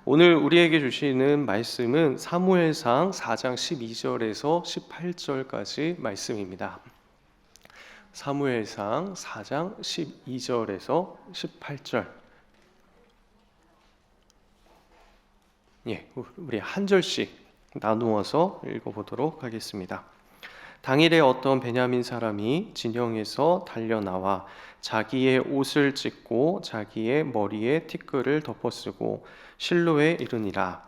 오늘 우리에게 주시는 말씀은 사무엘상 4장 12절에서 18절까지 말씀입니다. 사무엘상 4장 12절에서 18절. 우리 한 절씩 나누어서 읽어보도록 하겠습니다. 당일에 어떤 베냐민 사람이 진영에서 달려나와 자기의 옷을 찢고 자기의 머리에 티끌을 덮어쓰고 실로에 이르니라.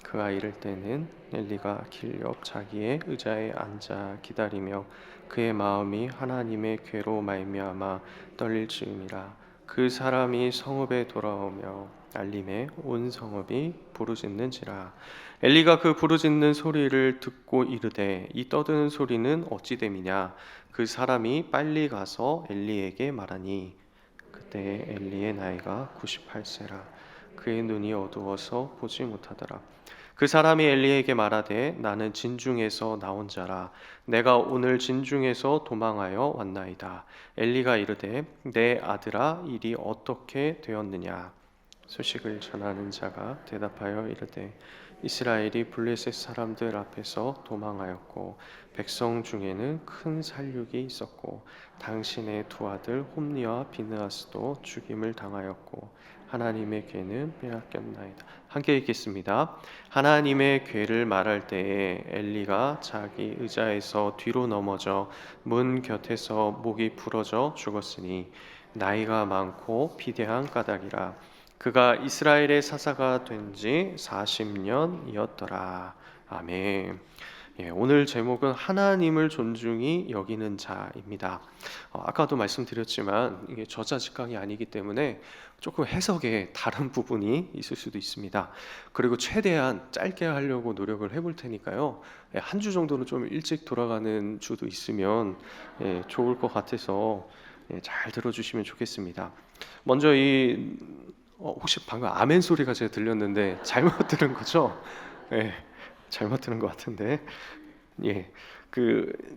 그가 이를 때는 엘리가 길 옆 자기의 의자에 앉아 기다리며 그의 마음이 하나님의 괴로 말미암아 떨릴 즈음이라. 그 사람이 성읍에 돌아오며 알림에 온 성읍이 부르짖는지라. 엘리가 그 부르짖는 소리를 듣고 이르되 이 떠드는 소리는 어찌 됨이냐. 그 사람이 빨리 가서 엘리에게 말하니 그때 엘리의 나이가 98세라. 그의 눈이 어두워서 보지 못하더라. 그 사람이 엘리에게 말하되 나는 진중에서 나온 자라. 내가 오늘 진중에서 도망하여 왔나이다. 엘리가 이르되 내 아들아 일이 어떻게 되었느냐. 소식을 전하는 자가 대답하여 이르되 이스라엘이 블레셋 사람들 앞에서 도망하였고 백성 중에는 큰 살육이 있었고 당신의 두 아들 홈니와 비느하스도 죽임을 당하였고 하나님의 괴는 빼앗겼나이다. 함께 읽겠습니다. 하나님의 괴를 말할 때에 엘리가 자기 의자에서 뒤로 넘어져 문 곁에서 목이 부러져 죽었으니 나이가 많고 비대한 까닭이라. 그가 이스라엘의 사사가 된 지 40년이었더라. 아멘. 오늘 제목은 하나님을 존중히 여기는 자입니다. 아까도 말씀드렸지만 이게 저자 직강이 아니기 때문에 조금 해석에 다른 부분이 있을 수도 있습니다. 그리고 최대한 짧게 하려고 노력을 해볼 테니까요. 한 주 정도는 좀 일찍 돌아가는 주도 있으면 좋을 것 같아서 잘 들어주시면 좋겠습니다. 먼저 혹시 방금 아멘 소리가 제가 들렸는데 잘못 들은 거죠? 잘못 들은 것 같은데.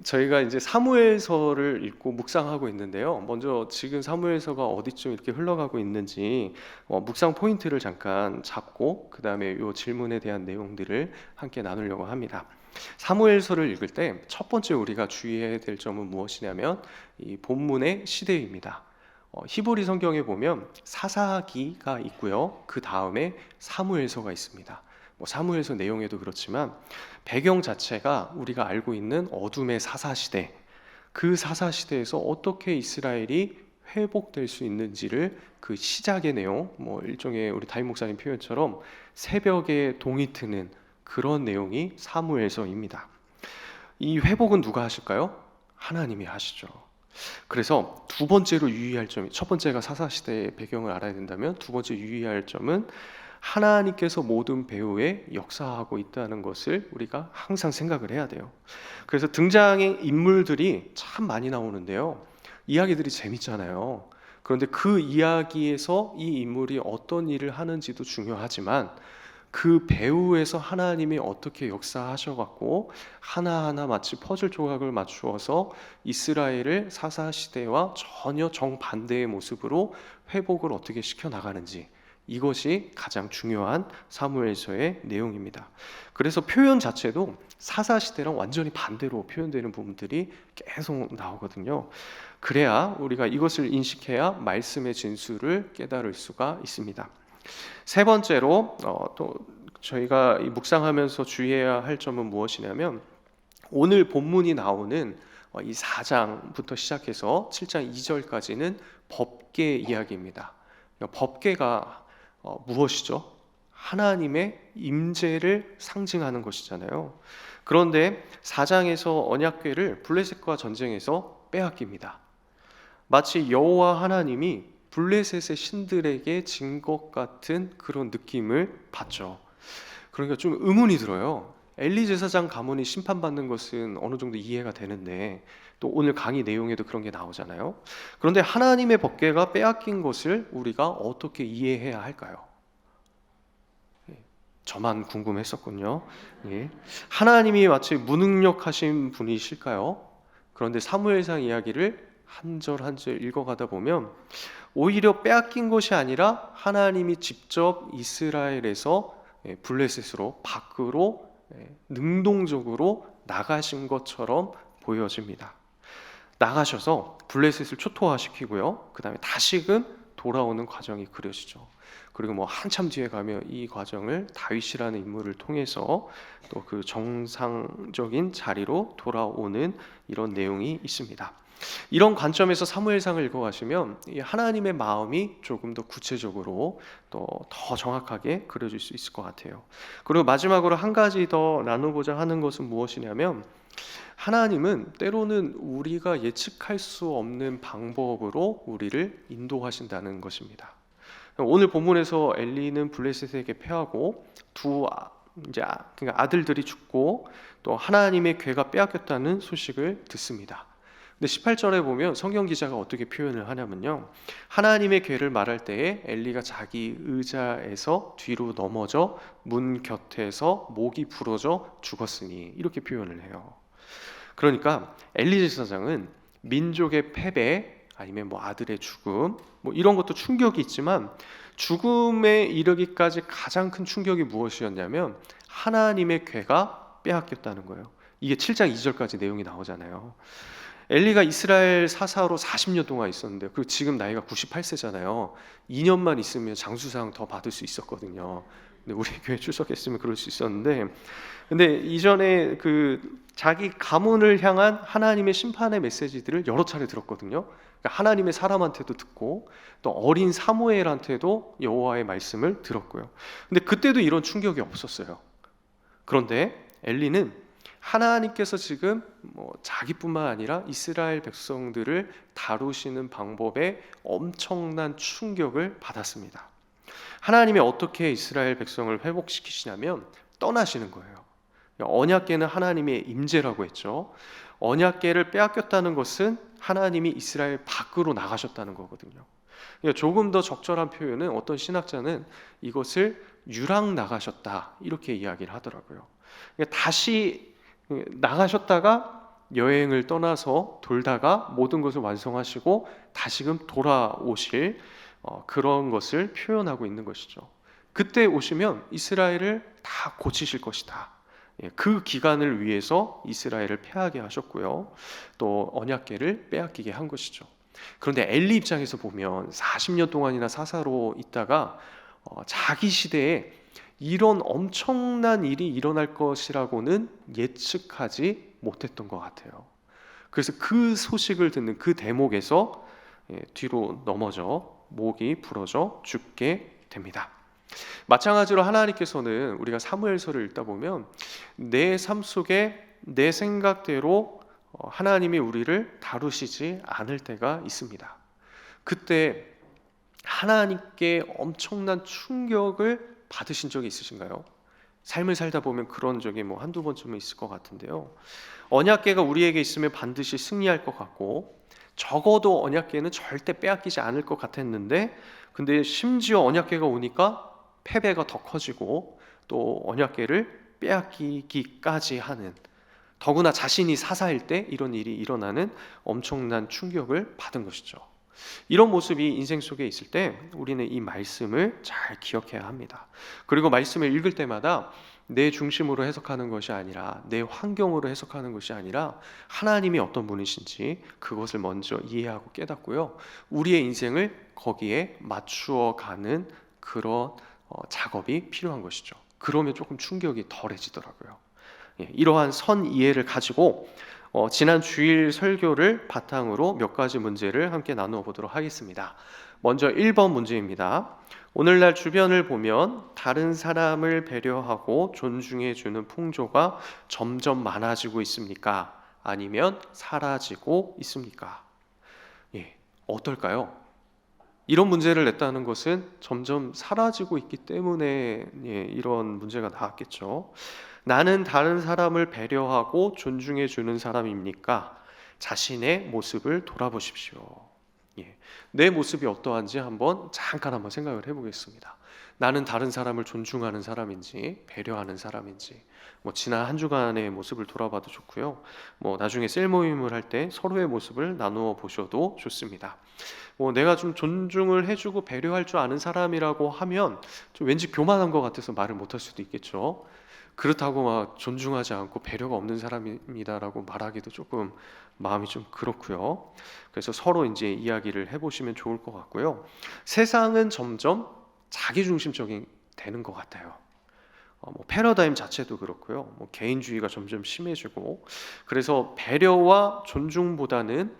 저희가 이제 사무엘서를 읽고 묵상하고 있는데요. 먼저 지금 사무엘서가 어디쯤 이렇게 흘러가고 있는지 묵상 포인트를 잠깐 잡고 그 다음에 이 질문에 대한 내용들을 함께 나누려고 합니다. 사무엘서를 읽을 때 첫 번째 우리가 주의해야 될 점은 무엇이냐면 이 본문의 시대입니다. 히브리 성경에 보면 사사기가 있고요. 그 다음에 사무엘서가 있습니다. 사무엘서 내용에도 그렇지만 배경 자체가 우리가 알고 있는 어둠의 사사시대, 그 사사시대에서 어떻게 이스라엘이 회복될 수 있는지를 그 시작의 내용, 일종의 우리 다임 목사님 표현처럼 새벽에 동이 트는 그런 내용이 사무엘서입니다. 이 회복은 누가 하실까요? 하나님이 하시죠. 그래서 두 번째로 유의할 점이, 첫 번째가 사사시대의 배경을 알아야 된다면 두 번째 유의할 점은 하나님께서 모든 배후에 역사하고 있다는 것을 우리가 항상 생각을 해야 돼요. 그래서 등장의 인물들이 참 많이 나오는데요. 이야기들이 재밌잖아요. 그런데 그 이야기에서 이 인물이 어떤 일을 하는지도 중요하지만 그 배후에서 하나님이 어떻게 역사하셔갖고 하나하나 마치 퍼즐 조각을 맞추어서 이스라엘을 사사시대와 전혀 정반대의 모습으로 회복을 어떻게 시켜나가는지, 이것이 가장 중요한 사무엘서의 내용입니다. 그래서 표현 자체도 사사시대랑 완전히 반대로 표현되는 부분들이 계속 나오거든요. 그래야 우리가 이것을 인식해야 말씀의 진수를 깨달을 수가 있습니다. 세 번째로 또 저희가 묵상하면서 주의해야 할 점은 무엇이냐면 오늘 본문이 나오는 이 4장부터 시작해서 7장 2절까지는 법계 이야기입니다. 법계가 무엇이죠? 하나님의 임재를 상징하는 것이잖아요. 그런데 4장에서 언약궤를 블레셋과 전쟁에서 빼앗깁니다. 마치 여호와 하나님이 블레셋의 신들에게 진 것 같은 그런 느낌을 받죠. 그러니까 좀 의문이 들어요. 엘리 제사장 가문이 심판받는 것은 어느 정도 이해가 되는데 또 오늘 강의 내용에도 그런 게 나오잖아요. 그런데 하나님의 법궤가 빼앗긴 것을 우리가 어떻게 이해해야 할까요? 저만 궁금했었군요. 하나님이 마치 무능력하신 분이실까요? 그런데 사무엘상 이야기를 한 절 한 절 읽어가다 보면 오히려 빼앗긴 것이 아니라 하나님이 직접 이스라엘에서 블레셋으로 밖으로 능동적으로 나가신 것처럼 보여집니다. 나가셔서 블레셋을 초토화시키고요. 그 다음에 다시금 돌아오는 과정이 그려지죠. 그리고 뭐 한참 뒤에 가면 이 과정을 다윗이라는 인물을 통해서 또 그 정상적인 자리로 돌아오는 이런 내용이 있습니다. 이런 관점에서 사무엘상을 읽어가시면 이 하나님의 마음이 조금 더 구체적으로 또 더 정확하게 그려질 수 있을 것 같아요. 그리고 마지막으로 한 가지 더 나누고자 하는 것은 무엇이냐면, 하나님은 때로는 우리가 예측할 수 없는 방법으로 우리를 인도하신다는 것입니다. 오늘 본문에서 엘리는 블레셋에게 패하고 그러니까 아들들이 죽고 또 하나님의 괴가 빼앗겼다는 소식을 듣습니다. 근데 18절에 보면 성경 기자가 어떻게 표현을 하냐면요, 하나님의 괴를 말할 때에 엘리가 자기 의자에서 뒤로 넘어져 문 곁에서 목이 부러져 죽었으니, 이렇게 표현을 해요. 그러니까 엘리 제사장은 민족의 패배 아니면 뭐 아들의 죽음 뭐 이런 것도 충격이 있지만, 죽음에 이르기까지 가장 큰 충격이 무엇이었냐면 하나님의 괴가 빼앗겼다는 거예요. 이게 7장 2절까지 내용이 나오잖아요. 엘리가 이스라엘 사사로 40년 동안 있었는데, 그리고 지금 나이가 98세잖아요. 2년만 있으면 장수상 더 받을 수 있었거든요. 근데 우리 교회 출석했으면 그럴 수 있었는데, 근데 이전에 그 자기 가문을 향한 하나님의 심판의 메시지들을 여러 차례 들었거든요. 그러니까 하나님의 사람한테도 듣고 또 어린 사무엘한테도 여호와의 말씀을 들었고요. 근데 그때도 이런 충격이 없었어요. 그런데 엘리는 하나님께서 지금 뭐 자기뿐만 아니라 이스라엘 백성들을 다루시는 방법에 엄청난 충격을 받았습니다. 하나님이 어떻게 이스라엘 백성을 회복시키시냐면 떠나시는 거예요. 언약궤는 하나님의 임재라고 했죠. 언약궤를 빼앗겼다는 것은 하나님이 이스라엘 밖으로 나가셨다는 거거든요. 그러니까 조금 더 적절한 표현은, 어떤 신학자는 이것을 유랑 나가셨다 이렇게 이야기를 하더라고요. 그러니까 다시 나가셨다가 여행을 떠나서 돌다가 모든 것을 완성하시고 다시금 돌아오실 그런 것을 표현하고 있는 것이죠. 그때 오시면 이스라엘을 다 고치실 것이다. 그 기간을 위해서 이스라엘을 패하게 하셨고요, 또 언약궤를 빼앗기게 한 것이죠. 그런데 엘리 입장에서 보면 40년 동안이나 사사로 있다가 자기 시대에 이런 엄청난 일이 일어날 것이라고는 예측하지 못했던 것 같아요. 그래서 그 소식을 듣는 그 대목에서 뒤로 넘어져 목이 부러져 죽게 됩니다. 마찬가지로 하나님께서는 우리가 사무엘서를 읽다 보면 내 삶 속에 내 생각대로 하나님이 우리를 다루시지 않을 때가 있습니다. 그때 하나님께 엄청난 충격을 받으신 적이 있으신가요? 삶을 살다 보면 그런 적이 뭐 한두 번쯤은 있을 것 같은데요. 언약궤가 우리에게 있으면 반드시 승리할 것 같고, 적어도 언약궤는 절대 빼앗기지 않을 것 같았는데, 근데 심지어 언약궤가 오니까 패배가 더 커지고 또 언약궤를 빼앗기기까지 하는, 더구나 자신이 사사일 때 이런 일이 일어나는 엄청난 충격을 받은 것이죠. 이런 모습이 인생 속에 있을 때 우리는 이 말씀을 잘 기억해야 합니다. 그리고 말씀을 읽을 때마다 내 중심으로 해석하는 것이 아니라, 내 환경으로 해석하는 것이 아니라 하나님이 어떤 분이신지 그것을 먼저 이해하고 깨닫고요, 우리의 인생을 거기에 맞추어 가는 그런 작업이 필요한 것이죠. 그러면 조금 충격이 덜해지더라고요. 이러한 선 이해를 가지고 지난 주일 설교를 바탕으로 몇 가지 문제를 함께 나누어 보도록 하겠습니다. 먼저 1번 문제입니다. 오늘날 주변을 보면 다른 사람을 배려하고 존중해 주는 풍조가 점점 많아지고 있습니까? 아니면 사라지고 있습니까? 어떨까요? 이런 문제를 냈다는 것은 점점 사라지고 있기 때문에 이런 문제가 나왔겠죠. 나는 다른 사람을 배려하고 존중해 주는 사람입니까? 자신의 모습을 돌아보십시오. 내 모습이 어떠한지 잠깐 한번 생각을 해보겠습니다. 나는 다른 사람을 존중하는 사람인지 배려하는 사람인지, 지난 한 주간의 모습을 돌아봐도 좋고요. 나중에 셀 모임을 할 때 서로의 모습을 나누어 보셔도 좋습니다. 내가 좀 존중을 해주고 배려할 줄 아는 사람이라고 하면 좀 왠지 교만한 것 같아서 말을 못할 수도 있겠죠. 그렇다고 막 존중하지 않고 배려가 없는 사람입니다라고 말하기도 조금 마음이 좀 그렇고요. 그래서 서로 이제 이야기를 해보시면 좋을 것 같고요. 세상은 점점 자기중심적인 되는 것 같아요. 패러다임 자체도 그렇고요. 개인주의가 점점 심해지고, 그래서 배려와 존중보다는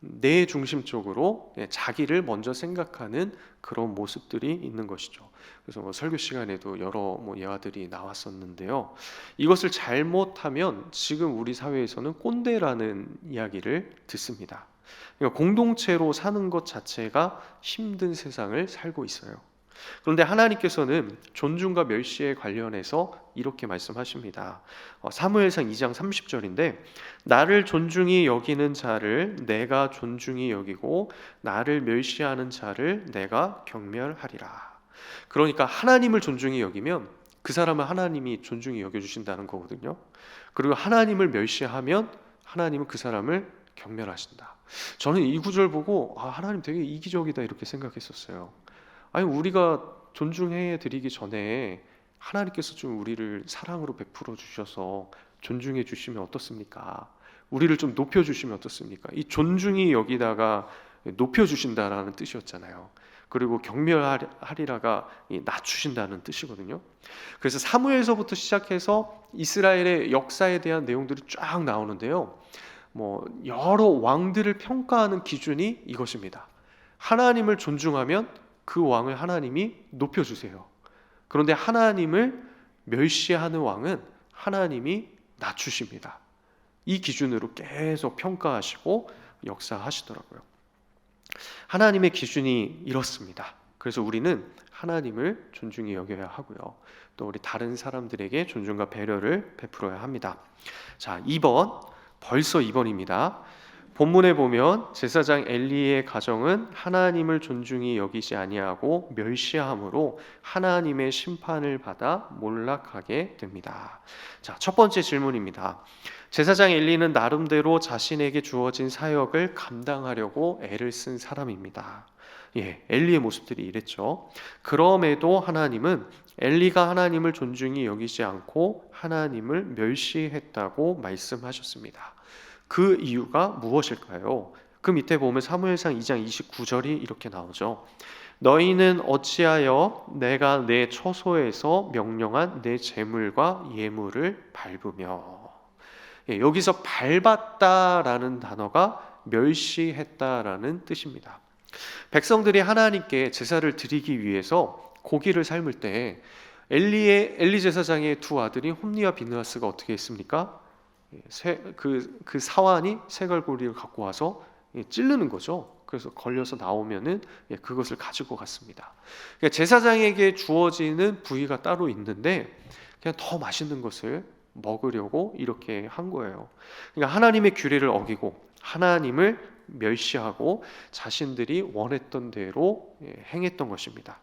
내 중심적으로 자기를 먼저 생각하는 그런 모습들이 있는 것이죠. 그래서 설교 시간에도 여러 예화들이 나왔었는데요. 이것을 잘못하면 지금 우리 사회에서는 꼰대라는 이야기를 듣습니다. 그러니까 공동체로 사는 것 자체가 힘든 세상을 살고 있어요. 그런데 하나님께서는 존중과 멸시에 관련해서 이렇게 말씀하십니다. 사무엘상 2장 30절인데, 나를 존중히 여기는 자를 내가 존중히 여기고 나를 멸시하는 자를 내가 경멸하리라. 그러니까 하나님을 존중히 여기면 그 사람을 하나님이 존중히 여겨주신다는 거거든요. 그리고 하나님을 멸시하면 하나님은 그 사람을 경멸하신다. 저는 이 구절 보고 하나님 되게 이기적이다 이렇게 생각했었어요. 아니, 우리가 존중해 드리기 전에 하나님께서 좀 우리를 사랑으로 베풀어 주셔서 존중해 주시면 어떻습니까? 우리를 좀 높여 주시면 어떻습니까? 이 존중이 여기다가 높여 주신다라는 뜻이었잖아요. 그리고 경멸하리라가 낮추신다는 뜻이거든요. 그래서 사무엘서부터 시작해서 이스라엘의 역사에 대한 내용들이 쫙 나오는데요. 여러 왕들을 평가하는 기준이 이것입니다. 하나님을 존중하면 그 왕을 하나님이 높여주세요. 그런데 하나님을 멸시하는 왕은 하나님이 낮추십니다. 이 기준으로 계속 평가하시고 역사하시더라고요. 하나님의 기준이 이렇습니다. 그래서 우리는 하나님을 존중히 여겨야 하고요. 또 우리 다른 사람들에게 존중과 배려를 베풀어야 합니다. 자, 2번, 벌써 2번입니다. 본문에 보면 제사장 엘리의 가정은 하나님을 존중히 여기지 아니하고 멸시함으로 하나님의 심판을 받아 몰락하게 됩니다. 자, 첫 번째 질문입니다. 제사장 엘리는 나름대로 자신에게 주어진 사역을 감당하려고 애를 쓴 사람입니다. 엘리의 모습들이 이랬죠. 그럼에도 하나님은 엘리가 하나님을 존중히 여기지 않고 하나님을 멸시했다고 말씀하셨습니다. 그 이유가 무엇일까요? 그 밑에 보면 사무엘상 2장 29절이 이렇게 나오죠. 너희는 어찌하여 내가 내 처소에서 명령한 내 제물과 예물을 밟으며. 여기서 밟았다라는 단어가 멸시했다라는 뜻입니다. 백성들이 하나님께 제사를 드리기 위해서 고기를 삶을 때 엘리 제사장의 두 아들이 홈리와 비느하스가 어떻게 했습니까? 그 사환이 새갈고리를 갖고 와서 찌르는 거죠. 그래서 걸려서 나오면은 그것을 가지고 갔습니다. 그러니까 제사장에게 주어지는 부위가 따로 있는데 그냥 더 맛있는 것을 먹으려고 이렇게 한 거예요. 그러니까 하나님의 규례를 어기고 하나님을 멸시하고 자신들이 원했던 대로 행했던 것입니다.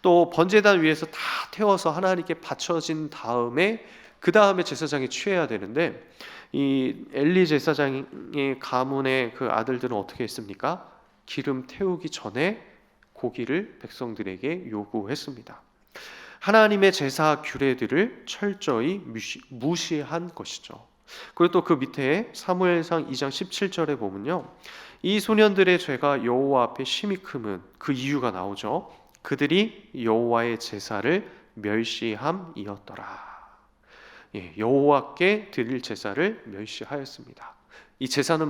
또 번제단 위에서 다 태워서 하나님께 바쳐진 다음에 그 다음에 제사장이 취해야 되는데 이 엘리 제사장의 가문의 그 아들들은 어떻게 했습니까? 기름 태우기 전에 고기를 백성들에게 요구했습니다. 하나님의 제사 규례들을 철저히 무시한 것이죠. 그리고 또 그 밑에 사무엘상 2장 17절에 보면요, 이 소년들의 죄가 여호와 앞에 심히 크면 그 이유가 나오죠. 그들이 여호와의 제사를 멸시함이었더라. 여호와께 드릴 제사를 멸시하였습니다. 이 제사는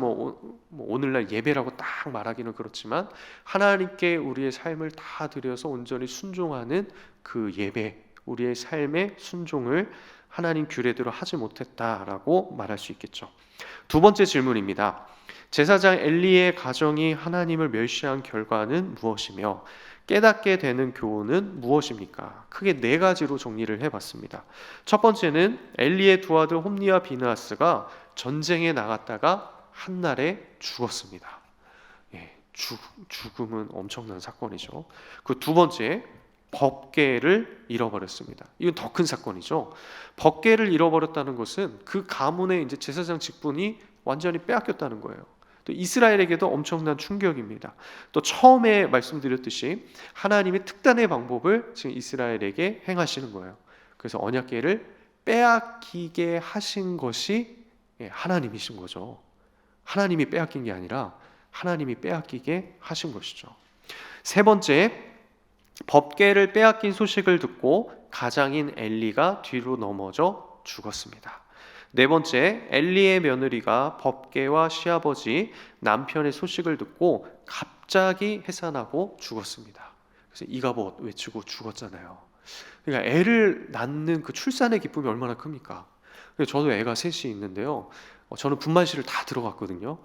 오늘날 예배라고 딱 말하기는 그렇지만 하나님께 우리의 삶을 다 드려서 온전히 순종하는 그 예배, 우리의 삶의 순종을 하나님 규례대로 하지 못했다라고 말할 수 있겠죠. 두 번째 질문입니다. 제사장 엘리의 가정이 하나님을 멸시한 결과는 무엇이며 깨닫게 되는 교훈은 무엇입니까? 크게 네 가지로 정리를 해봤습니다. 첫 번째는 엘리의 두 아들 홈리와 비느하스가 전쟁에 나갔다가 한날에 죽었습니다. 죽음은 엄청난 사건이죠. 그 두 번째, 법궤를 잃어버렸습니다. 이건 더 큰 사건이죠. 법궤를 잃어버렸다는 것은 그 가문의 이제 제사장 직분이 완전히 빼앗겼다는 거예요. 또 이스라엘에게도 엄청난 충격입니다. 또 처음에 말씀드렸듯이 하나님의 특단의 방법을 지금 이스라엘에게 행하시는 거예요. 그래서 언약궤를 빼앗기게 하신 것이 하나님이신 거죠. 하나님이 빼앗긴 게 아니라 하나님이 빼앗기게 하신 것이죠. 세 번째, 법궤를 빼앗긴 소식을 듣고 가장인 엘리가 뒤로 넘어져 죽었습니다. 네 번째, 엘리의 며느리가 법궤와 시아버지 남편의 소식을 듣고 갑자기 해산하고 죽었습니다. 그래서 이가봇 외치고 죽었잖아요. 그러니까 애를 낳는 그 출산의 기쁨이 얼마나 큽니까? 저도 애가 셋이 있는데요. 저는 분만실을 다 들어갔거든요.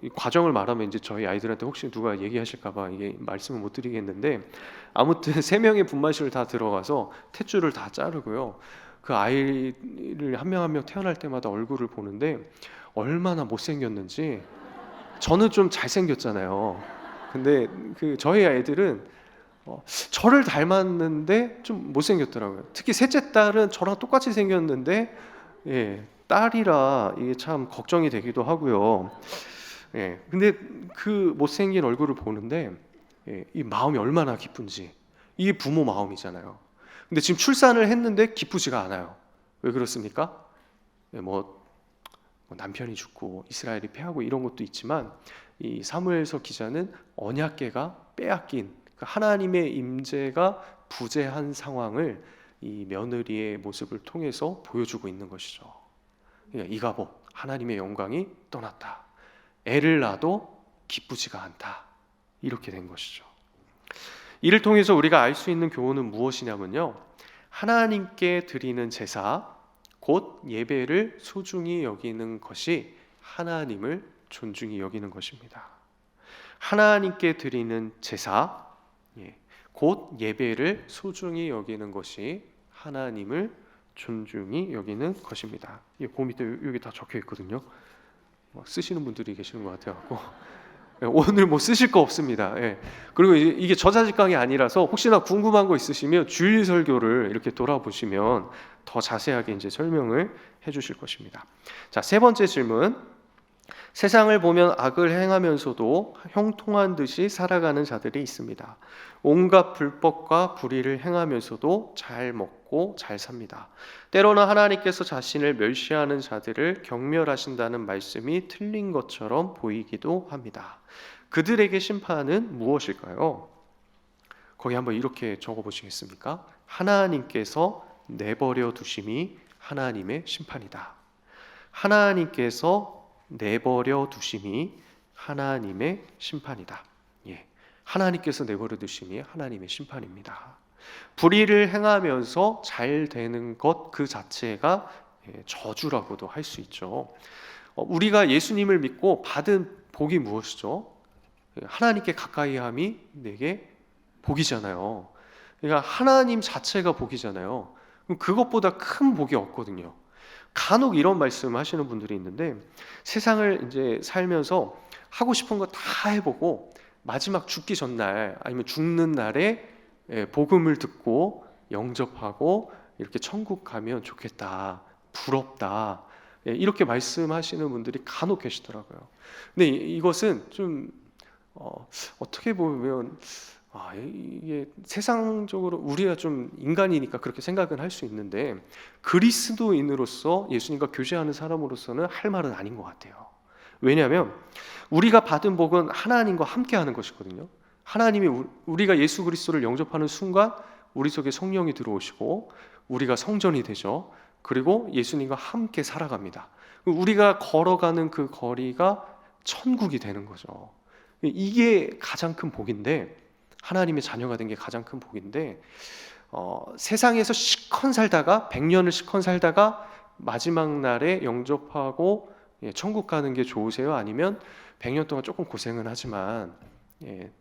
이 과정을 말하면 이제 저희 아이들한테 혹시 누가 얘기하실까봐 이게 말씀을 못 드리겠는데, 아무튼 세 명의 분만실을 다 들어가서 탯줄을 다 자르고요. 그 아이를 한 명 한 명 태어날 때마다 얼굴을 보는데 얼마나 못생겼는지. 저는 좀 잘생겼잖아요. 근데 그 저희 아이들은 저를 닮았는데 좀 못생겼더라고요. 특히 셋째 딸은 저랑 똑같이 생겼는데 딸이라 이게 참 걱정이 되기도 하고요. 근데 그 못생긴 얼굴을 보는데 이 마음이 얼마나 기쁜지. 이게 부모 마음이잖아요. 근데 지금 출산을 했는데 기쁘지가 않아요. 왜 그렇습니까? 뭐 남편이 죽고 이스라엘이 패하고 이런 것도 있지만, 이 사무엘서 기자는 언약궤가 빼앗긴 하나님의 임재가 부재한 상황을 이 며느리의 모습을 통해서 보여주고 있는 것이죠. 그러니까 이가봇, 하나님의 영광이 떠났다. 애를 낳아도 기쁘지가 않다. 이렇게 된 것이죠. 이를 통해서 우리가 알 수 있는 교훈은 무엇이냐면요, 하나님께 드리는 제사, 곧 예배를 소중히 여기는 것이 하나님을 존중히 여기는 것입니다. 하나님께 드리는 제사, 곧 예배를 소중히 여기는 것이 하나님을 존중히 여기는 것입니다. 그 밑에 여기 다 적혀 있거든요. 쓰시는 분들이 계시는 것 같아요. 오늘 뭐 쓰실 거 없습니다. 그리고 이게 저자직 강이 아니라서 혹시나 궁금한 거 있으시면 주일 설교를 이렇게 돌아보시면 더 자세하게 이제 설명을 해주실 것입니다. 자, 세 번째 질문. 세상을 보면 악을 행하면서도 형통한 듯이 살아가는 자들이 있습니다. 온갖 불법과 불의를 행하면서도 잘 먹고 잘 삽니다. 때로는 하나님께서 자신을 멸시하는 자들을 경멸하신다는 말씀이 틀린 것처럼 보이기도 합니다. 그들에게 심판은 무엇일까요? 거기 한번 이렇게 적어보시겠습니까? 하나님께서 내버려 두심이 하나님의 심판이다. 하나님께서 내버려 두심이 하나님의 심판이다. 하나님께서 내버려 두심이 하나님의 심판입니다. 불의를 행하면서 잘 되는 것 그 자체가 저주라고도 할 수 있죠. 우리가 예수님을 믿고 받은 복이 무엇이죠? 하나님께 가까이함이 내게 복이잖아요. 그러니까 하나님 자체가 복이잖아요. 그것보다 큰 복이 없거든요. 간혹 이런 말씀하시는 분들이 있는데, 세상을 이제 살면서 하고 싶은 거 다 해보고 마지막 죽기 전날 아니면 죽는 날에 복음을 듣고 영접하고 이렇게 천국 가면 좋겠다, 부럽다, 이렇게 말씀하시는 분들이 간혹 계시더라고요. 근데 이것은 좀 어떻게 보면 이게 세상적으로 우리가 좀 인간이니까 그렇게 생각은 할 수 있는데, 그리스도인으로서 예수님과 교제하는 사람으로서는 할 말은 아닌 것 같아요. 왜냐하면 우리가 받은 복은 하나님과 함께하는 것이거든요. 하나님이 우리가 예수 그리스도를 영접하는 순간 우리 속에 성령이 들어오시고 우리가 성전이 되죠. 그리고 예수님과 함께 살아갑니다. 우리가 걸어가는 그 거리가 천국이 되는 거죠. 이게 가장 큰 복인데, 하나님의 자녀가 된 게 가장 큰 복인데, 세상에서 시컨 살다가 100년을 시컨 살다가 마지막 날에 영접하고 천국 가는 게 좋으세요? 아니면 100년 동안 조금 고생은 하지만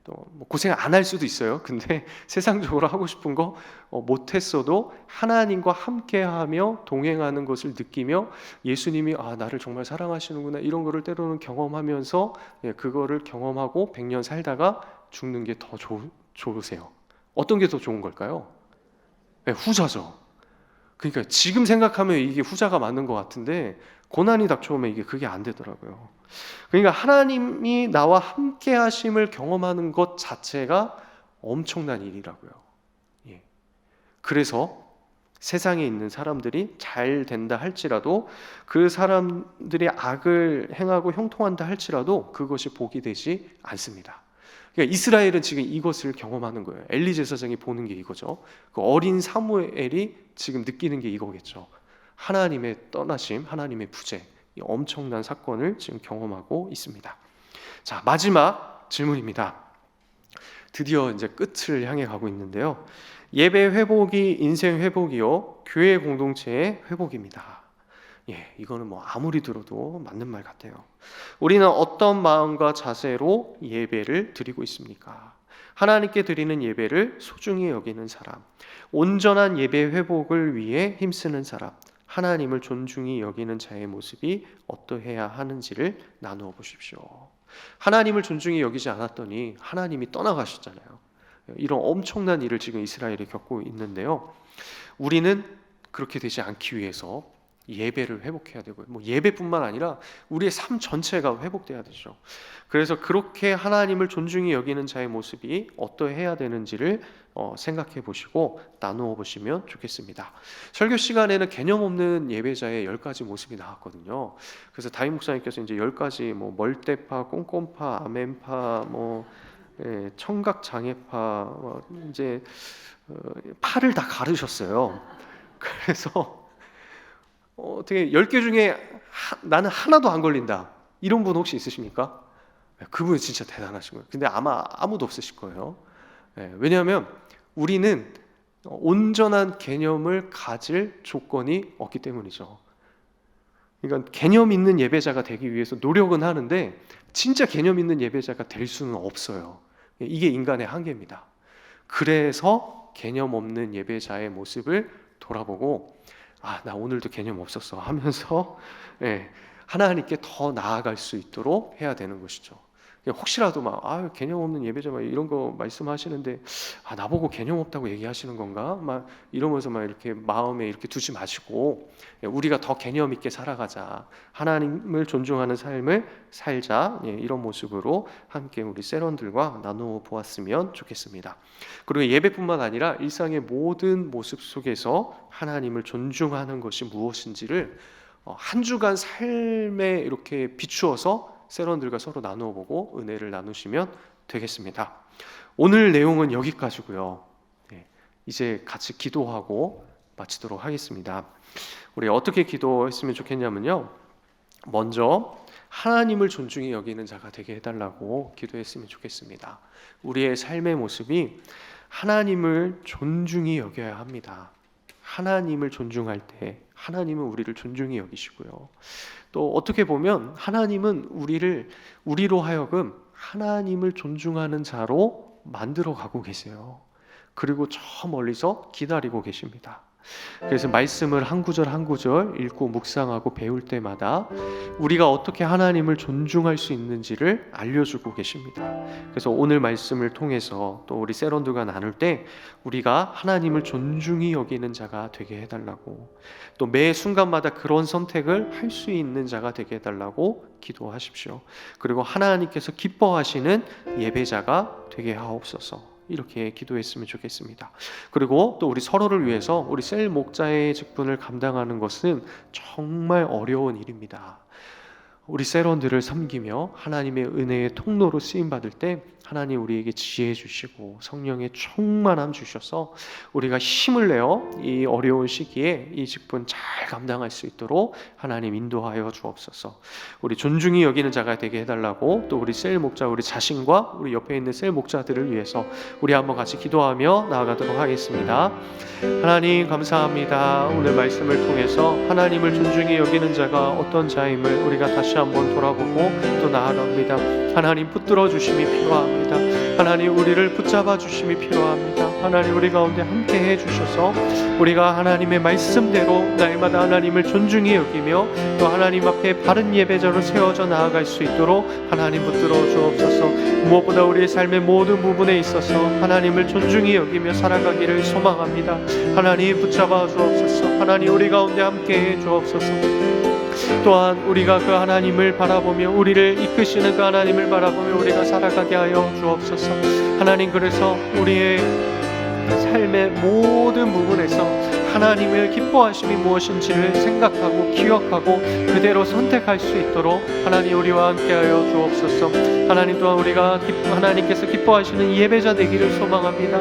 또 뭐 고생 안 할 수도 있어요. 근데 세상적으로 하고 싶은 거 못했어도 하나님과 함께하며 동행하는 것을 느끼며 예수님이 나를 정말 사랑하시는구나, 이런 거를 때로는 경험하면서 그거를 경험하고 100년 살다가 죽는 게 더 좋으세요? 어떤 게 더 좋은 걸까요? 네, 후자죠. 그러니까 지금 생각하면 이게 후자가 맞는 것 같은데 고난이 닥쳐오면 이게 그게 안 되더라고요. 그러니까 하나님이 나와 함께 하심을 경험하는 것 자체가 엄청난 일이라고요. 예. 그래서 세상에 있는 사람들이 잘 된다 할지라도, 그 사람들이 악을 행하고 형통한다 할지라도 그것이 복이 되지 않습니다. 그러니까 이스라엘은 지금 이것을 경험하는 거예요. 엘리 제사장이 보는 게 이거죠. 그 어린 사무엘이 지금 느끼는 게 이거겠죠. 하나님의 떠나심, 하나님의 부재, 이 엄청난 사건을 지금 경험하고 있습니다. 자, 마지막 질문입니다. 드디어 이제 끝을 향해 가고 있는데요. 예배 회복이 인생 회복이요, 교회 공동체의 회복입니다. 예, 이거는 뭐 아무리 들어도 맞는 말 같아요. 우리는 어떤 마음과 자세로 예배를 드리고 있습니까? 하나님께 드리는 예배를 소중히 여기는 사람, 온전한 예배 회복을 위해 힘쓰는 사람, 하나님을 존중히 여기는 자의 모습이 어떠해야 하는지를 나누어 보십시오. 하나님을 존중히 여기지 않았더니 하나님이 떠나가셨잖아요. 이런 엄청난 일을 지금 이스라엘이 겪고 있는데요. 우리는 그렇게 되지 않기 위해서 예배를 회복해야 되고요. 뭐 예배뿐만 아니라 우리의 삶 전체가 회복돼야 되죠. 그래서 그렇게 하나님을 존중히 여기는 자의 모습이 어떠해야 되는지를 생각해 보시고 나누어 보시면 좋겠습니다. 설교 시간에는 개념 없는 예배자의 10가지 모습이 나왔거든요. 그래서 다임 목사님께서 이제 10가지 뭐 멀대파, 꼼꼼파, 아멘파, 청각 장애파, 이제 파를 다 가르셨어요. 그래서 어떻게 10개 중에 나는 하나도 안 걸린다, 이런 분 혹시 있으십니까? 그분은 진짜 대단하신 거예요. 근데 아마 아무도 없으실 거예요. 왜냐하면 우리는 온전한 개념을 가질 조건이 없기 때문이죠. 그러니까 개념 있는 예배자가 되기 위해서 노력은 하는데 진짜 개념 있는 예배자가 될 수는 없어요. 이게 인간의 한계입니다. 그래서 개념 없는 예배자의 모습을 돌아보고, 나 오늘도 개념 없었어 하면서 하나님께 더 나아갈 수 있도록 해야 되는 것이죠. 혹시라도 개념 없는 예배자 이런 거 말씀하시는데 나보고 개념 없다고 얘기하시는 건가? 이러면서 이렇게 마음에 이렇게 두지 마시고, 우리가 더 개념 있게 살아가자, 하나님을 존중하는 삶을 살자, 이런 모습으로 함께 우리 세런들과 나누어 보았으면 좋겠습니다. 그리고 예배뿐만 아니라 일상의 모든 모습 속에서 하나님을 존중하는 것이 무엇인지를 한 주간 삶에 이렇게 비추어서 세런들과 서로 나누어 보고 은혜를 나누시면 되겠습니다. 오늘 내용은 여기까지고요. 이제 같이 기도하고 마치도록 하겠습니다. 우리 어떻게 기도했으면 좋겠냐면요, 먼저 하나님을 존중히 여기는 자가 되게 해달라고 기도했으면 좋겠습니다. 우리의 삶의 모습이 하나님을 존중히 여겨야 합니다. 하나님을 존중할 때 하나님은 우리를 존중히 여기시고요, 또 어떻게 보면 하나님은 우리로 하여금 하나님을 존중하는 자로 만들어 가고 계세요. 그리고 저 멀리서 기다리고 계십니다. 그래서 말씀을 한 구절 한 구절 읽고 묵상하고 배울 때마다 우리가 어떻게 하나님을 존중할 수 있는지를 알려주고 계십니다. 그래서 오늘 말씀을 통해서 또 우리 세런들과 나눌 때 우리가 하나님을 존중히 여기는 자가 되게 해달라고, 또 매 순간마다 그런 선택을 할 수 있는 자가 되게 해달라고 기도하십시오. 그리고 하나님께서 기뻐하시는 예배자가 되게 하옵소서, 이렇게 기도했으면 좋겠습니다. 그리고 또 우리 서로를 위해서 우리 셀 목자의 직분을 감당하는 것은 정말 어려운 일입니다. 우리 세런들을 섬기며 하나님의 은혜의 통로로 쓰임받을 때 하나님 우리에게 지혜 주시고 성령의 충만함 주셔서 우리가 힘을 내어 이 어려운 시기에 이 직분 잘 감당할 수 있도록 하나님 인도하여 주옵소서. 우리 존중히 여기는 자가 되게 해달라고, 또 우리 셀 목자 우리 자신과 우리 옆에 있는 셀 목자들을 위해서 우리 한번 같이 기도하며 나아가도록 하겠습니다. 하나님 감사합니다. 오늘 말씀을 통해서 하나님을 존중히 여기는 자가 어떤 자임을 우리가 다시 한번 돌아보고 또 나아갑니다. 하나님 붙들어 주심이 필요합니다. 필요합니다. 하나님, 우리를 붙잡아 주심이 필요합니다. 하나님, 우리 가운데 함께 해 주셔서 우리가 하나님의 말씀대로 날마다 하나님을 존중히 여기며 또 하나님 앞에 바른 예배자로 세워져 나아갈 수 있도록 하나님 붙들어 주옵소서. 무엇보다 우리의 삶의 모든 부분에 있어서 하나님을 존중히 여기며 살아가기를 소망합니다. 하나님, 붙잡아 주옵소서. 하나님, 우리 가운데 함께 해 주옵소서. 또한 우리가 그 하나님을 바라보며 우리를 이끄시는 그 하나님을 바라보며 우리가 살아가게 하여 주옵소서. 하나님, 그래서 우리의 삶의 모든 부분에서 하나님을 기뻐하심이 무엇인지를 생각하고 기억하고 그대로 선택할 수 있도록 하나님 우리와 함께하여 주옵소서. 하나님, 또한 우리가 하나님께서 기뻐하시는 예배자 되기를 소망합니다.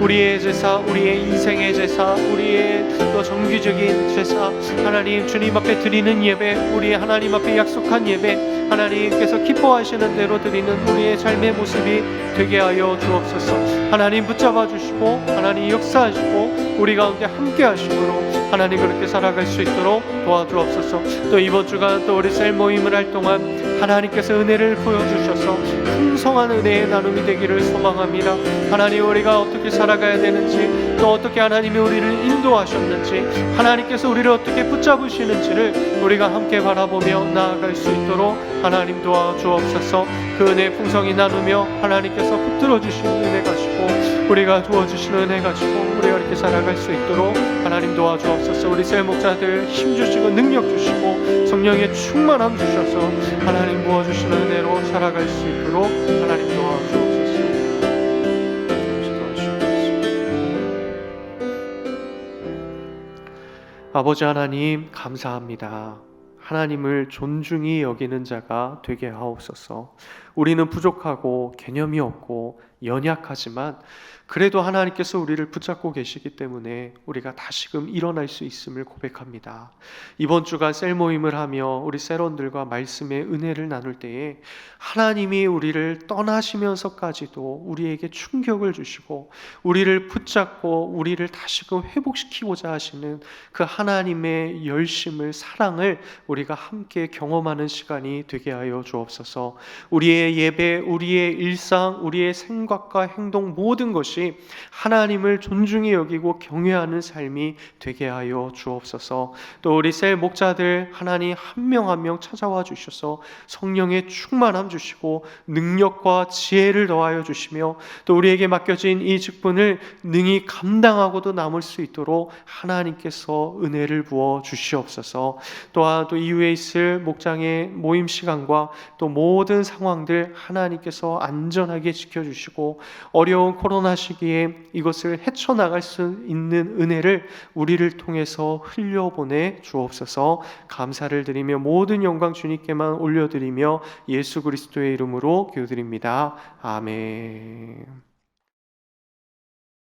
우리의 제사, 우리의 인생의 제사, 우리의 또 정기적인 제사, 하나님 주님 앞에 드리는 예배, 우리의 하나님 앞에 약속한 예배, 하나님께서 기뻐하시는 대로 드리는 우리의 삶의 모습이 되게 하여 주옵소서. 하나님, 붙잡아 주시고 하나님 역사하시고 우리 가운데 함께 하심으로 하나님 그렇게 살아갈 수 있도록 도와주옵소서. 또 이번 주간 또 우리 셀 모임을 할 동안 하나님께서 은혜를 보여주셔서 풍성한 은혜의 나눔이 되기를 소망합니다. 하나님, 우리가 어떻게 살아가야 되는지, 또 어떻게 하나님이 우리를 인도하셨는지, 하나님께서 우리를 어떻게 붙잡으시는지를 우리가 함께 바라보며 나아갈 수 있도록 하나님 도와주옵소서. 그 은혜 풍성히 나누며 하나님께서 붙들어 주시는 은혜 가시고 우리가 도와주시는 은혜 가지고 우리가 이렇게 살아갈 수 있도록 하나님 도와주옵소서. 우리 셀 목자들 힘주시고 능력 주시고 성령의 충만함 주셔서 하나님 부어주시는 은혜로 살아갈 수 있도록 하나님 도와주옵소서. 아버지 하나님, 감사합니다. 하나님을 존중히 여기는 자가 되게 하옵소서. 우리는 부족하고 개념이 없고 연약하지만 그래도 하나님께서 우리를 붙잡고 계시기 때문에 우리가 다시금 일어날 수 있음을 고백합니다. 이번 주간 셀 모임을 하며 우리 셀원들과 말씀의 은혜를 나눌 때에 하나님이 우리를 떠나시면서까지도 우리에게 충격을 주시고 우리를 붙잡고 우리를 다시금 회복시키고자 하시는 그 하나님의 열심을, 사랑을 우리가 함께 경험하는 시간이 되게 하여 주옵소서. 우리의 예배, 우리의 일상, 우리의 생각과 행동 모든 것이 하나님을 존중히 여기고 경외하는 삶이 되게 하여 주옵소서. 또 우리 셀 목자들 하나님 한 명 한 명 찾아와 주셔서 성령의 충만함 주시고 능력과 지혜를 더하여 주시며 또 우리에게 맡겨진 이 직분을 능히 감당하고도 남을 수 있도록 하나님께서 은혜를 부어 주시옵소서. 또한 또 이후에 있을 목장의 모임 시간과 또 모든 상황들 하나님께서 안전하게 지켜주시고 어려운 코로나 시기에 이것을 헤쳐나갈 수 있는 은혜를 우리를 통해서 흘려보내 주옵소서. 감사를 드리며 모든 영광 주님께만 올려드리며 예수 그리스도의 이름으로 기도드립니다. 아멘.